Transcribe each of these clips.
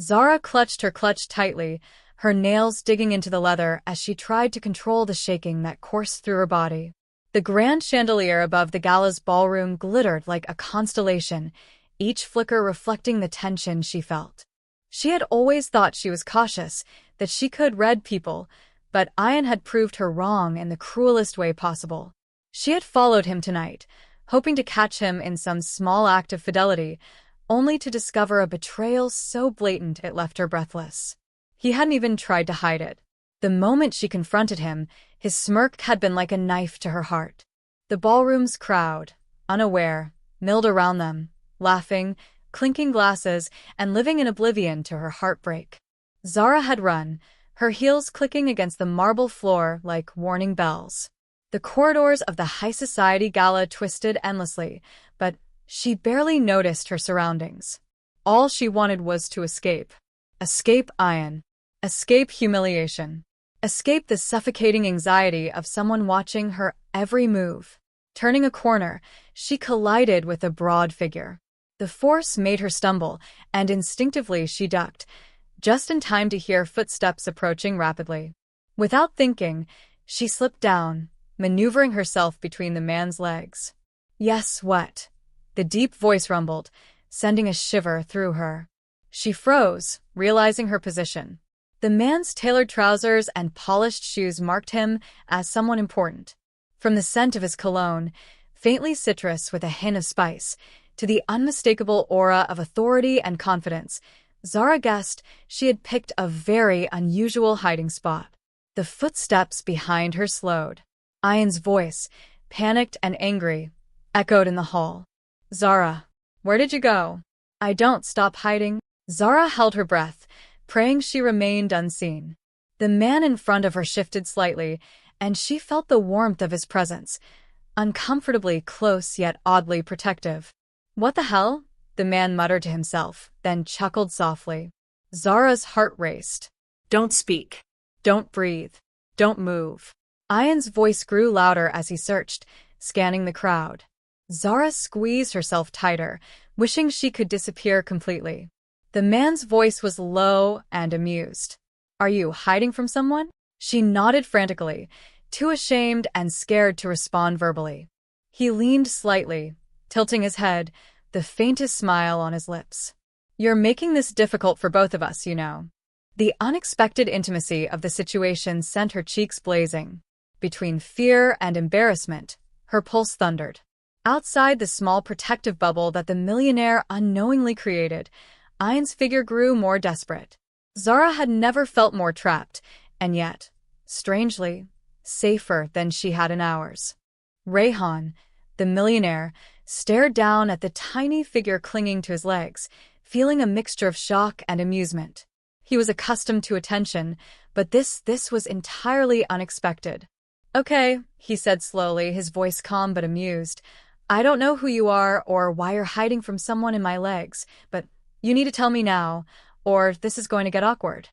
Zara clutched her clutch tightly, her nails digging into the leather as she tried to control the shaking that coursed through her body. The grand chandelier above the gala's ballroom glittered like a constellation, each flicker reflecting the tension she felt. She had always thought she was cautious, that she could read people, but Ian had proved her wrong in the cruelest way possible. She had followed him tonight, hoping to catch him in some small act of fidelity, only to discover a betrayal so blatant it left her breathless. He hadn't even tried to hide it. The moment she confronted him, his smirk had been like a knife to her heart. The ballroom's crowd, unaware, milled around them, laughing, clinking glasses, and living in oblivion to her heartbreak. Zara had run, her heels clicking against the marble floor like warning bells. The corridors of the high society gala twisted endlessly, but she barely noticed her surroundings. All she wanted was to escape. Escape Ian. Escape humiliation. Escape the suffocating anxiety of someone watching her every move. Turning a corner, she collided with a broad figure. The force made her stumble, and instinctively she ducked, just in time to hear footsteps approaching rapidly. Without thinking, she slipped down, maneuvering herself between the man's legs. "Yes, what?" The deep voice rumbled, sending a shiver through her. She froze, realizing her position. The man's tailored trousers and polished shoes marked him as someone important. From the scent of his cologne, faintly citrus with a hint of spice, to the unmistakable aura of authority and confidence, Zara guessed she had picked a very unusual hiding spot. The footsteps behind her slowed. Ian's voice, panicked and angry, echoed in the hall. "Zara, where did you go?" "I don't stop hiding." Zara held her breath, praying she remained unseen. The man in front of her shifted slightly, and she felt the warmth of his presence, uncomfortably close yet oddly protective. "What the hell?" the man muttered to himself, then chuckled softly. Zara's heart raced. "Don't speak. Don't breathe. Don't move." Ian's voice grew louder as he searched, scanning the crowd. Zara squeezed herself tighter, wishing she could disappear completely. The man's voice was low and amused. "Are you hiding from someone?" She nodded frantically, too ashamed and scared to respond verbally. He leaned slightly, tilting his head, the faintest smile on his lips. "You're making this difficult for both of us, you know." The unexpected intimacy of the situation sent her cheeks blazing. Between fear and embarrassment, her pulse thundered. Outside the small protective bubble that the millionaire unknowingly created, Ian's figure grew more desperate. Zara had never felt more trapped, and yet, strangely, safer than she had in hours. Rayhan, the millionaire, stared down at the tiny figure clinging to his legs, feeling a mixture of shock and amusement. He was accustomed to attention, but this was entirely unexpected. "Okay," he said slowly, his voice calm but amused. "I don't know who you are or why you're hiding from someone in my legs, but you need to tell me now, or this is going to get awkward."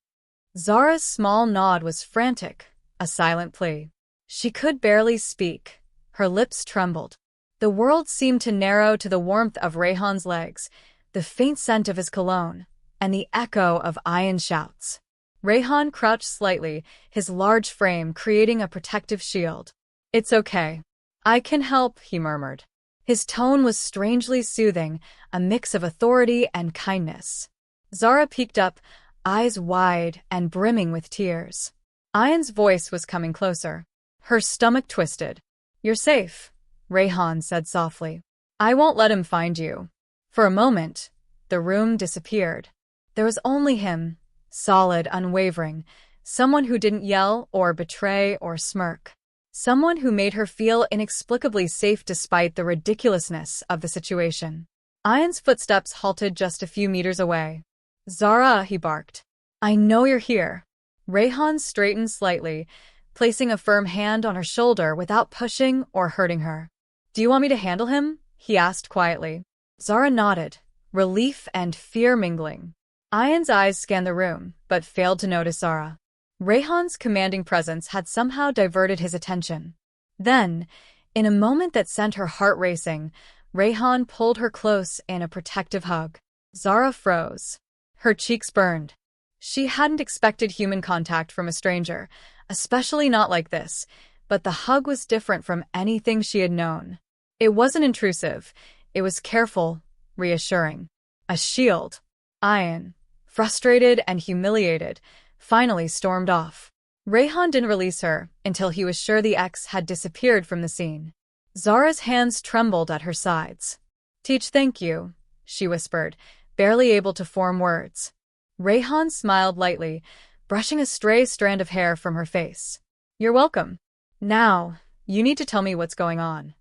Zara's small nod was frantic, a silent plea. She could barely speak. Her lips trembled. The world seemed to narrow to the warmth of Rayhan's legs, the faint scent of his cologne, and the echo of Ian's shouts. Rayhan crouched slightly, his large frame creating a protective shield. "It's okay. I can help," he murmured. His tone was strangely soothing, a mix of authority and kindness. Zara peeked up, eyes wide and brimming with tears. Ian's voice was coming closer. Her stomach twisted. "You're safe," Rayhan said softly. "I won't let him find you." For a moment, the room disappeared. There was only him, solid, unwavering, someone who didn't yell or betray or smirk. Someone who made her feel inexplicably safe despite the ridiculousness of the situation. Ian's footsteps halted just a few meters away. "Zara," he barked. "I know you're here." Rayhan straightened slightly, placing a firm hand on her shoulder without pushing or hurting her. "Do you want me to handle him?" he asked quietly. Zara nodded, relief and fear mingling. Ian's eyes scanned the room, but failed to notice Zara. Rayhan's commanding presence had somehow diverted his attention. Then, in a moment that sent her heart racing, Rayhan pulled her close in a protective hug. Zara froze. Her cheeks burned. She hadn't expected human contact from a stranger, especially not like this, but the hug was different from anything she had known. It wasn't intrusive. It was careful, reassuring. A shield. Ayan, frustrated and humiliated, finally stormed off. Rayhan didn't release her until he was sure the ex had disappeared from the scene. Zara's hands trembled at her sides. "Teach, thank you," she whispered, barely able to form words. Rayhan smiled lightly, brushing a stray strand of hair from her face. "You're welcome. Now, you need to tell me what's going on."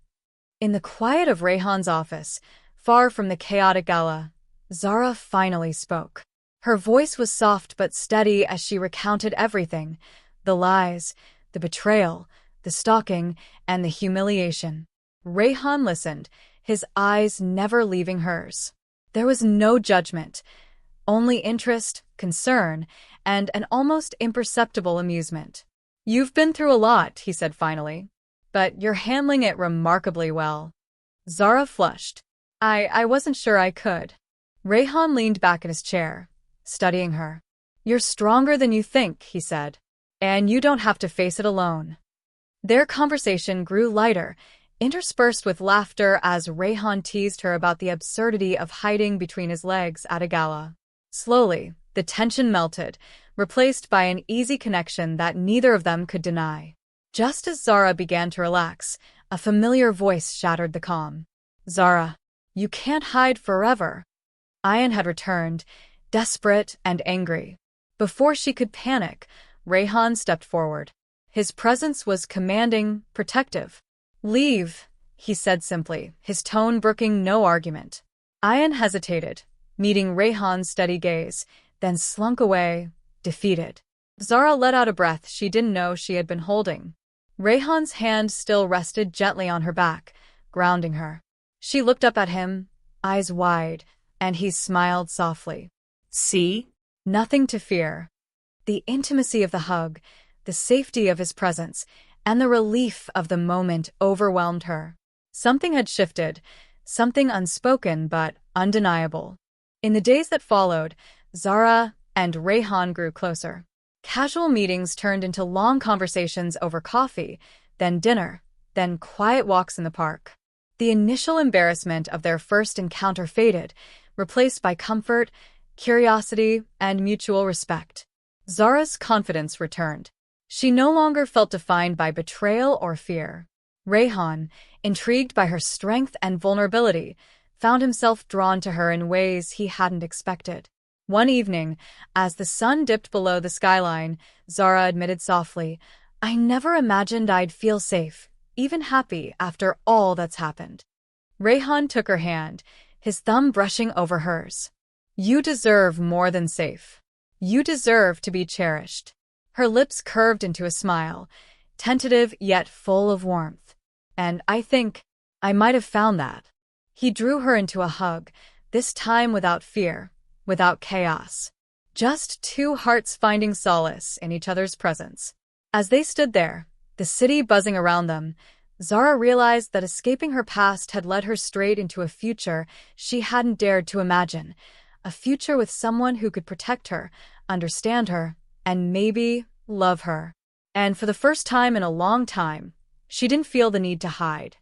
In the quiet of Rayhan's office, far from the chaotic gala, Zara finally spoke. Her voice was soft but steady as she recounted everything: the lies, the betrayal, the stalking, and the humiliation. Rayhan listened, his eyes never leaving hers. There was no judgment, only interest, concern, and an almost imperceptible amusement. "You've been through a lot," he said finally, "but you're handling it remarkably well." Zara flushed. I wasn't sure I could." Rayhan leaned back in his chair, studying her. "You're stronger than you think," he said, "and you don't have to face it alone." Their conversation grew lighter, interspersed with laughter as Rayhan teased her about the absurdity of hiding between his legs at a gala. Slowly, the tension melted, replaced by an easy connection that neither of them could deny. Just as Zara began to relax, a familiar voice shattered the calm. "Zara, you can't hide forever." Ayan had returned, desperate and angry. Before she could panic, Rayhan stepped forward. His presence was commanding, protective. "Leave," he said simply, his tone brooking no argument. Ayan hesitated, meeting Rayhan's steady gaze, then slunk away, defeated. Zara let out a breath she didn't know she had been holding. Rayhan's hand still rested gently on her back, grounding her. She looked up at him, eyes wide, and he smiled softly. "See? Nothing to fear." The intimacy of the hug, the safety of his presence, and the relief of the moment overwhelmed her. Something had shifted, something unspoken but undeniable. In the days that followed, Zara and Rayhan grew closer. Casual meetings turned into long conversations over coffee, then dinner, then quiet walks in the park. The initial embarrassment of their first encounter faded, replaced by comfort, curiosity, and mutual respect. Zara's confidence returned. She no longer felt defined by betrayal or fear. Rayhan, intrigued by her strength and vulnerability, found himself drawn to her in ways he hadn't expected. One evening, as the sun dipped below the skyline, Zara admitted softly, "I never imagined I'd feel safe, even happy, after all that's happened." Rayhan took her hand, his thumb brushing over hers. "You deserve more than safe. You deserve to be cherished." Her lips curved into a smile, tentative yet full of warmth. "And I think I might have found that." He drew her into a hug, this time without fear, without chaos. Just two hearts finding solace in each other's presence. As they stood there, the city buzzing around them, Zara realized that escaping her past had led her straight into a future she hadn't dared to imagine. A future with someone who could protect her, understand her, and maybe love her. And for the first time in a long time, she didn't feel the need to hide.